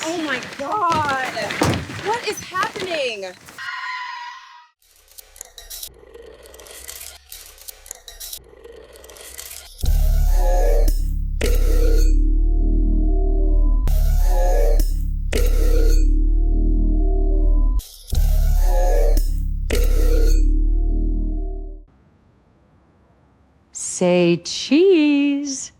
Oh my God! What is happening? Say cheese.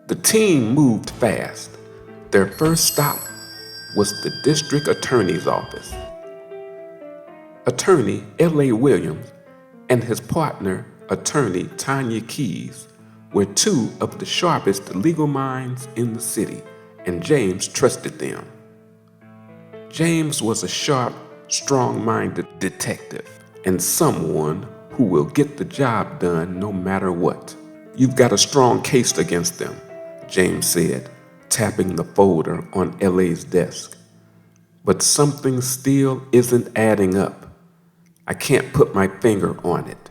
The team moved fast. Their first stop was the district attorney's office. Attorney L.A. Williams and his partner, attorney Tanya Keys, were two of the sharpest legal minds in the city, and James trusted them. James was a sharp, strong-minded detective and someone who will get the job done no matter what. "You've got a strong case against them," James said, tapping the folder on L.A.'s desk. "But something still isn't adding up. I can't put my finger on it."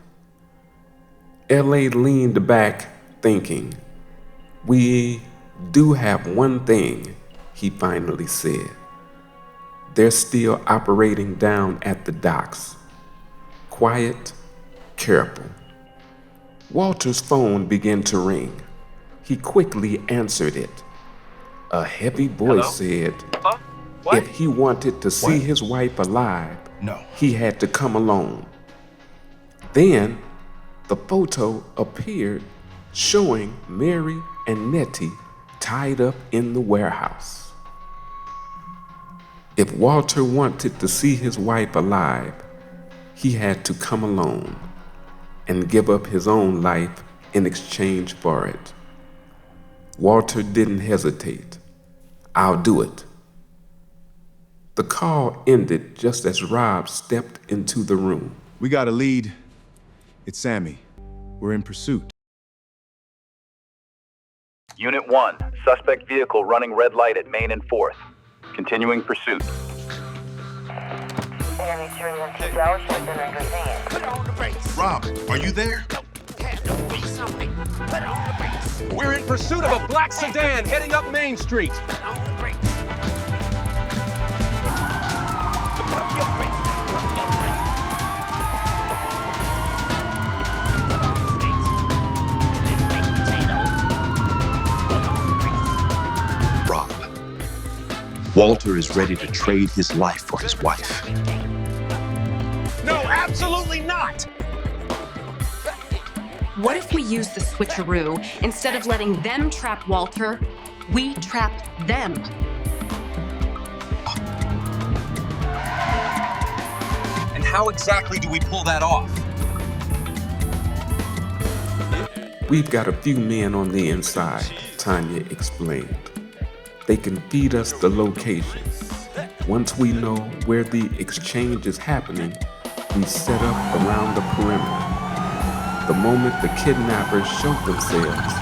L.A. leaned back, thinking. "We do have one thing," he finally said. "They're still operating down at the docks. Quiet, careful." Walter's phone began to ring. He quickly answered it. A heavy voice said if he wanted to see his wife alive, he had to come alone. Then the photo appeared showing Mary and Nettie tied up in the warehouse. If Walter wanted to see his wife alive, he had to come alone and give up his own life in exchange for it. Walter didn't hesitate. "I'll do it." The call ended just as Rob stepped into the room. "We got a lead. It's Sammy. We're in pursuit." Unit 1, suspect vehicle running red light at Main and 4th. Continuing pursuit. Rob, are you there? We're in pursuit of a black sedan heading up Main Street. Rob, Walter is ready to trade his life for his wife. No, absolutely not! What if we use the switcheroo? Instead of letting them trap Walter, we trap them. And how exactly do we pull that off? "We've got a few men on the inside," Tanya explained. "They can feed us the location. Once we know where the exchange is happening, we set up around the perimeter. The moment the kidnappers show themselves,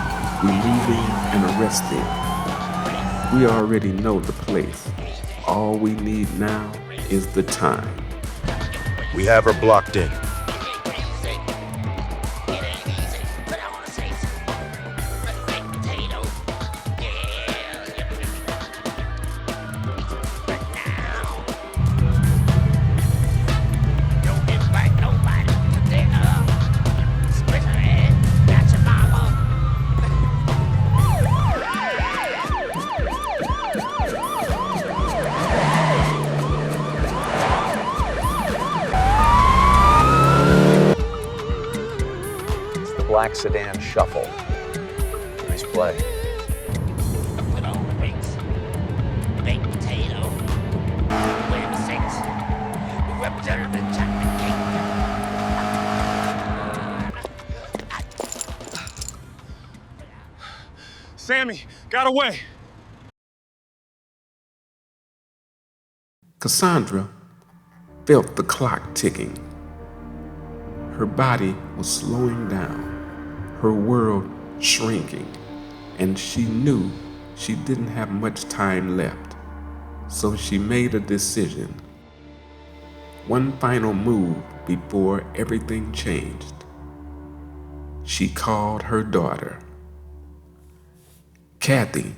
we move in and arrest them. We already know the place. All we need now is the time." We have her blocked in. Black sedan shuffle. Nice play. Put on the brakes. Baked potato. Win 6. Representative chocolate cake. Sammy, got away. Cassandra felt the clock ticking. Her body was slowing down, her world shrinking, and she knew she didn't have much time left. So she made a decision. One final move before everything changed. She called her daughter. "Kathy,"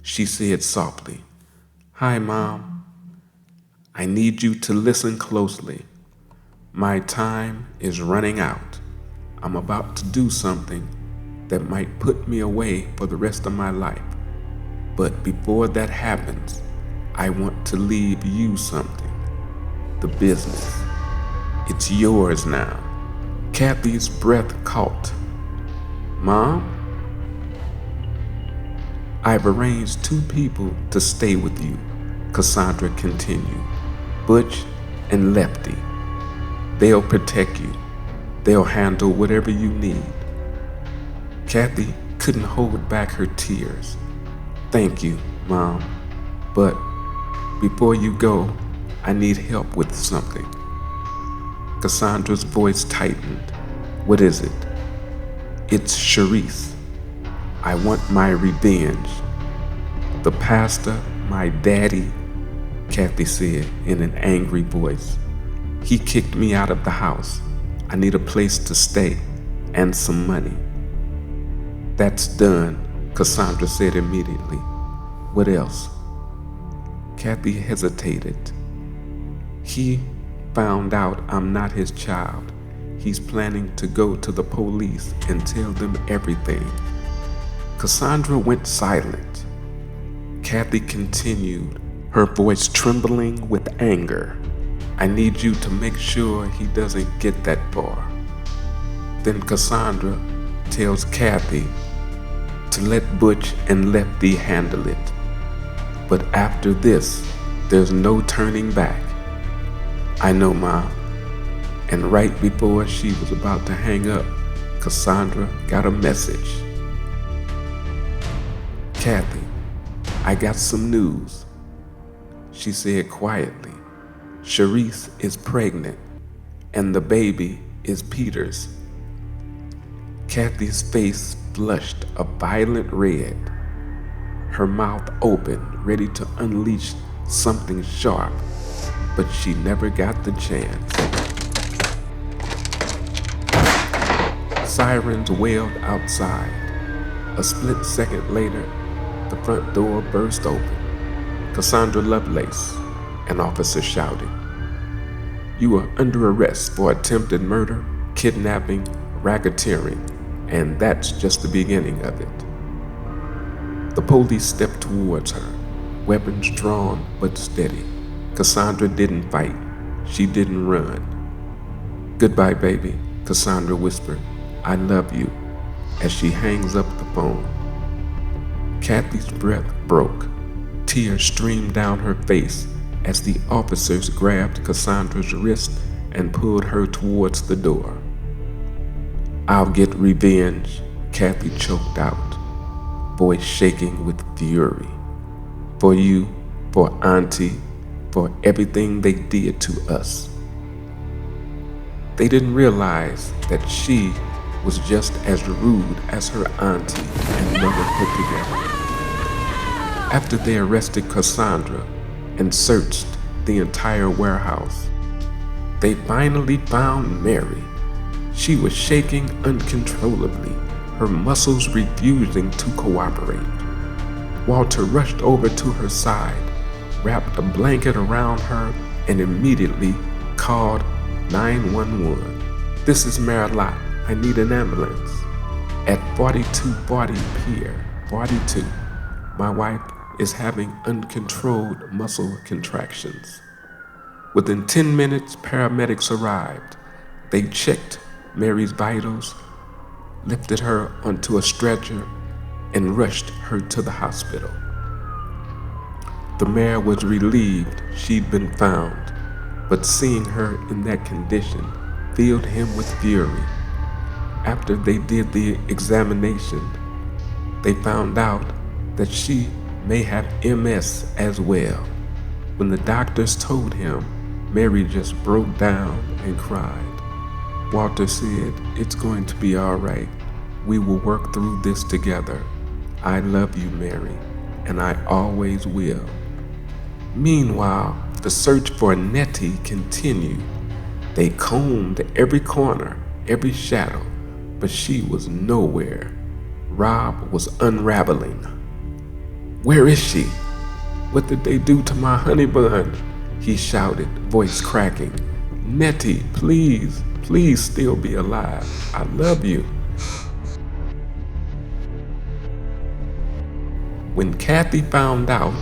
she said softly. "Hi, Mom. I need you to listen closely. My time is running out. I'm about to do something that might put me away for the rest of my life. But before that happens, I want to leave you something. The business. It's yours now." Kathy's breath caught. "Mom?" "I've arranged 2 people to stay with you," Cassandra continued. "Butch and Lefty. They'll protect you. They'll handle whatever you need." Kathy couldn't hold back her tears. "Thank you, Mom. But before you go, I need help with something." Cassandra's voice tightened. "What is it?" "It's Charisse. I want my revenge. The pastor, my daddy," Kathy said in an angry voice. "He kicked me out of the house. I need a place to stay and some money." "That's done," Cassandra said immediately. "What else?" Kathy hesitated. "He found out I'm not his child. He's planning to go to the police and tell them everything." Cassandra went silent. Kathy continued, her voice trembling with anger. "I need you to make sure he doesn't get that far." Then Cassandra tells Kathy to let Butch and Lefty handle it. But after this, there's no turning back. "I know, Mom." And right before she was about to hang up, Cassandra got a message. "Kathy, I got some news," she said quietly. "Charisse is pregnant, and the baby is Peter's." Kathy's face flushed a violent red, her mouth open, ready to unleash something sharp, but she never got the chance. Sirens wailed outside. A split second later, the front door burst open. "Cassandra Lovelace," an officer shouted. "You are under arrest for attempted murder, kidnapping, racketeering, and that's just the beginning of it." The police stepped towards her, weapons drawn but steady. Cassandra didn't fight. She didn't run. "Goodbye, baby," Cassandra whispered. "I love you," as she hangs up the phone. Kathy's breath broke. Tears streamed down her face as the officers grabbed Cassandra's wrist and pulled her towards the door. "I'll get revenge," Kathy choked out, voice shaking with fury. "For you, for Auntie, for everything they did to us." They didn't realize that she was just as rude as her auntie and mother put together. After they arrested Cassandra and searched the entire warehouse, they finally found Mary. She was shaking uncontrollably, her muscles refusing to cooperate. Walter rushed over to her side, wrapped a blanket around her, and immediately called 911. "This is Marilotte. I need an ambulance." At 4240 Pier 42, my wife is having uncontrolled muscle contractions. Within 10 minutes, paramedics arrived. They checked Mary's vitals, lifted her onto a stretcher, and rushed her to the hospital. The mayor was relieved she'd been found, but seeing her in that condition filled him with fury. After they did the examination, they found out that she may have MS as well. When the doctors told him, Mary just broke down and cried. Walter said, "It's going to be all right. We will work through this together. I love you, Mary, and I always will." Meanwhile, the search for Nettie continued. They combed every corner, every shadow, but she was nowhere. Rob was unraveling. "Where is she? What did they do to my honey bun?" he shouted, voice cracking. "Nettie, please, please still be alive. I love you." When Kathy found out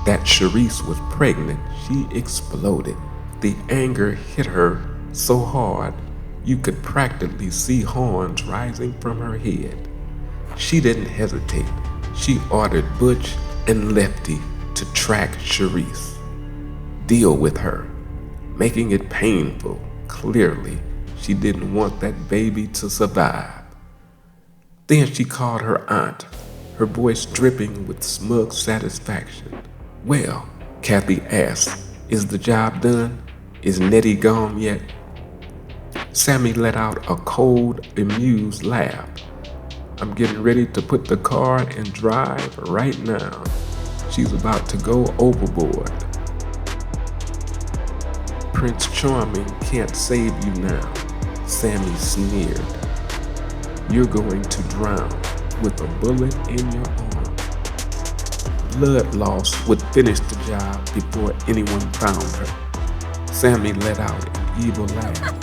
that Charisse was pregnant, she exploded. The anger hit her so hard you could practically see horns rising from her head. She didn't hesitate. She ordered Butch and Lefty to track Charisse, deal with her, making it painful. Clearly, she didn't want that baby to survive. Then she called her aunt, her voice dripping with smug satisfaction. "Well," Kathy asked, "is the job done? Is Nettie gone yet?" Sammy let out a cold, amused laugh. "I'm getting ready to put the car in drive right now. She's about to go overboard." "Prince Charming can't save you now," Sammy sneered. "You're going to drown with a bullet in your arm." Blood loss would finish the job before anyone found her. Sammy let out an evil laugh.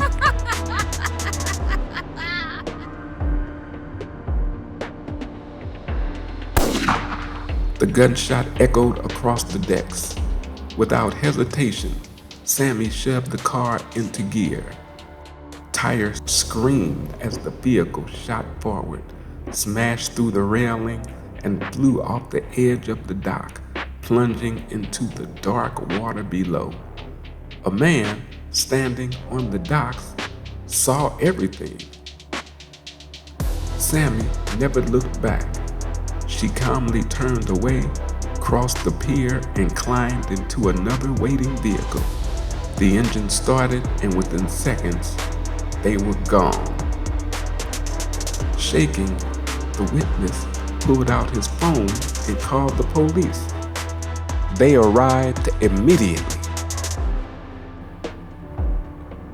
The gunshot echoed across the decks. Without hesitation, Sammy shoved the car into gear. Tires screamed as the vehicle shot forward, smashed through the railing, and flew off the edge of the dock, plunging into the dark water below. A man standing on the docks saw everything. Sammy never looked back. She calmly turned away, crossed the pier, and climbed into another waiting vehicle. The engine started, and within seconds, they were gone. Shaking, the witness pulled out his phone and called the police. They arrived immediately.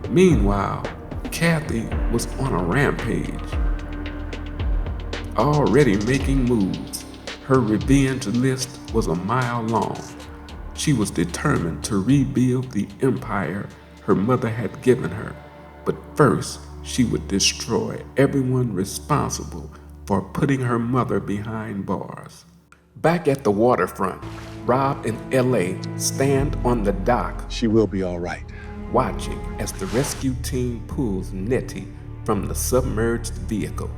Meanwhile, Kathy was on a rampage, already making moves. Her revenge list was a mile long. She was determined to rebuild the empire her mother had given her, but first she would destroy everyone responsible for putting her mother behind bars. Back at the waterfront, Rob and L.A. stand on the dock, She will be all right. watching as the rescue team pulls Nettie from the submerged vehicle.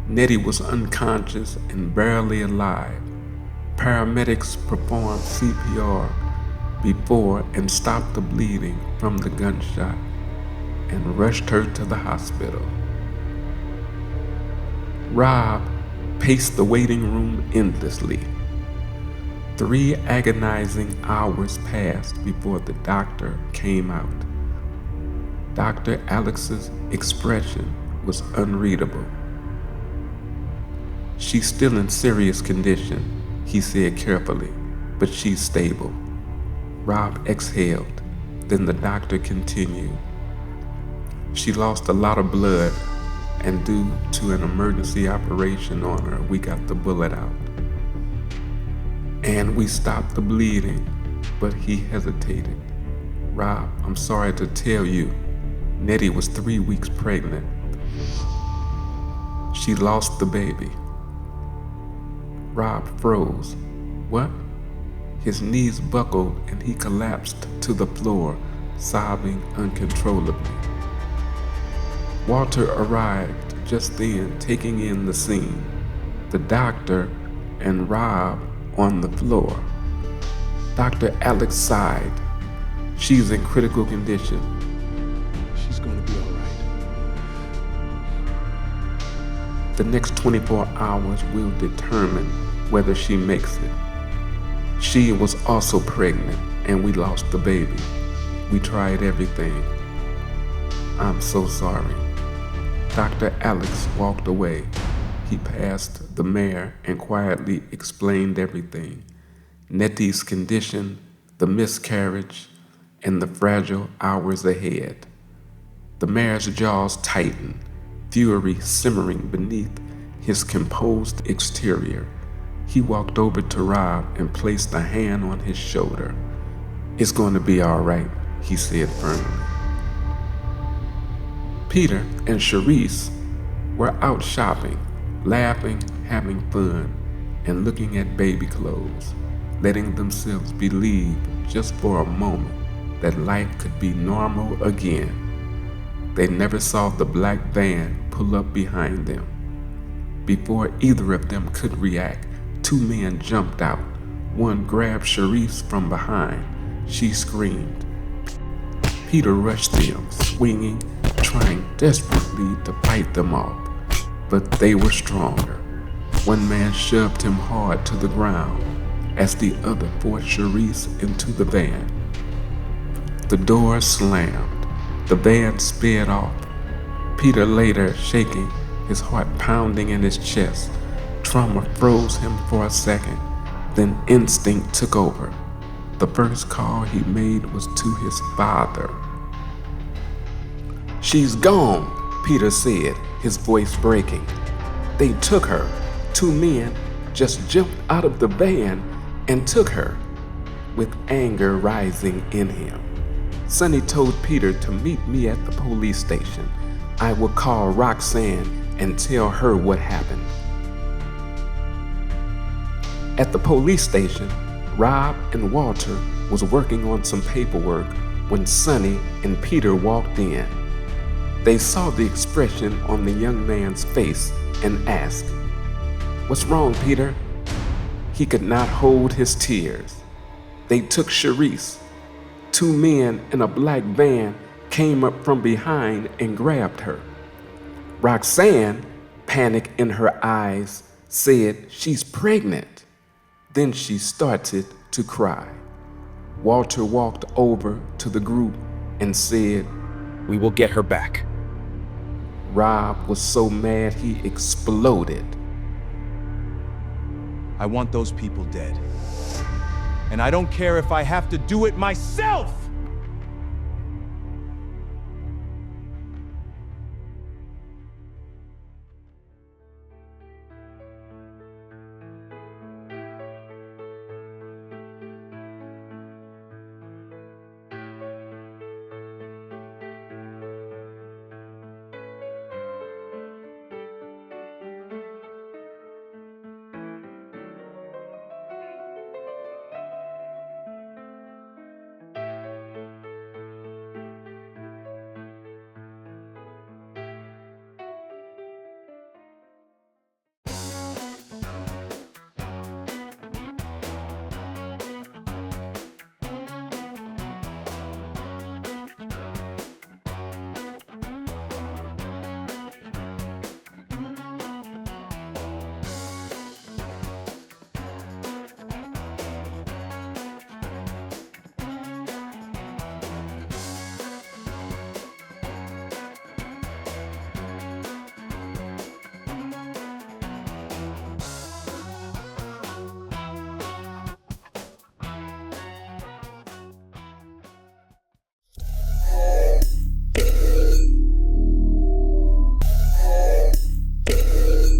Nettie was unconscious and barely alive. Paramedics performed CPR before and stopped the bleeding from the gunshot and rushed her to the hospital. Rob paced the waiting room endlessly. 3 agonizing hours passed before the doctor came out. Dr. Alex's expression was unreadable. "She's still in serious condition," he said carefully, "but she's stable." Rob exhaled. Then the doctor continued. "She lost a lot of blood, and due to an emergency operation on her, we got the bullet out. And we stopped the bleeding," but he hesitated. "Rob, I'm sorry to tell you, Nettie was 3 weeks pregnant. She lost the baby." Rob froze. "What?" His knees buckled and he collapsed to the floor, sobbing uncontrollably. Walter arrived just then, taking in the scene. The doctor and Rob on the floor. Dr. Alex sighed. "She's in critical condition. She's going to be all right." The next 24 hours will determine whether she makes it. She was also pregnant, and we lost the baby. We tried everything. I'm so sorry." Dr. Alex walked away. He passed the mayor and quietly explained everything: Nettie's condition, the miscarriage, and the fragile hours ahead. The mayor's jaws tightened, fury simmering beneath his composed exterior. He walked over to Rob and placed a hand on his shoulder. "It's going to be all right," he said firmly. Peter and Charisse were out shopping, laughing, having fun, and looking at baby clothes, letting themselves believe just for a moment that life could be normal again. They never saw the black van pull up behind them. Before either of them could react, two men jumped out. One grabbed Charisse from behind. She screamed. Peter rushed them, swinging, trying desperately to fight them off, but they were stronger. One man shoved him hard to the ground as the other forced Charisse into the van. The door slammed. The van sped off. Peter lay there shaking, his heart pounding in his chest. Trauma froze him for a second, then instinct took over. The first call he made was to his father. "She's gone," Peter said, his voice breaking. "They took her. Two men just jumped out of the van and took her," with anger rising in him. Sonny told Peter to meet me at the police station. I will call Roxanne and tell her what happened. At the police station, Rob and Walter was working on some paperwork when Sonny and Peter walked in. They saw the expression on the young man's face and asked, "What's wrong, Peter?" He could not hold his tears. They took Charisse. Two men in a black van came up from behind and grabbed her. Roxanne, panic in her eyes, said she's pregnant. Then she started to cry. Walter walked over to the group and said, We will get her back. Rob was so mad he exploded. I want those people dead. And I don't care if I have to do it myself!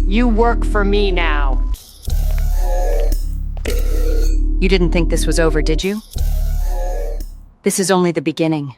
You work for me now. You didn't think this was over, did you? This is only the beginning.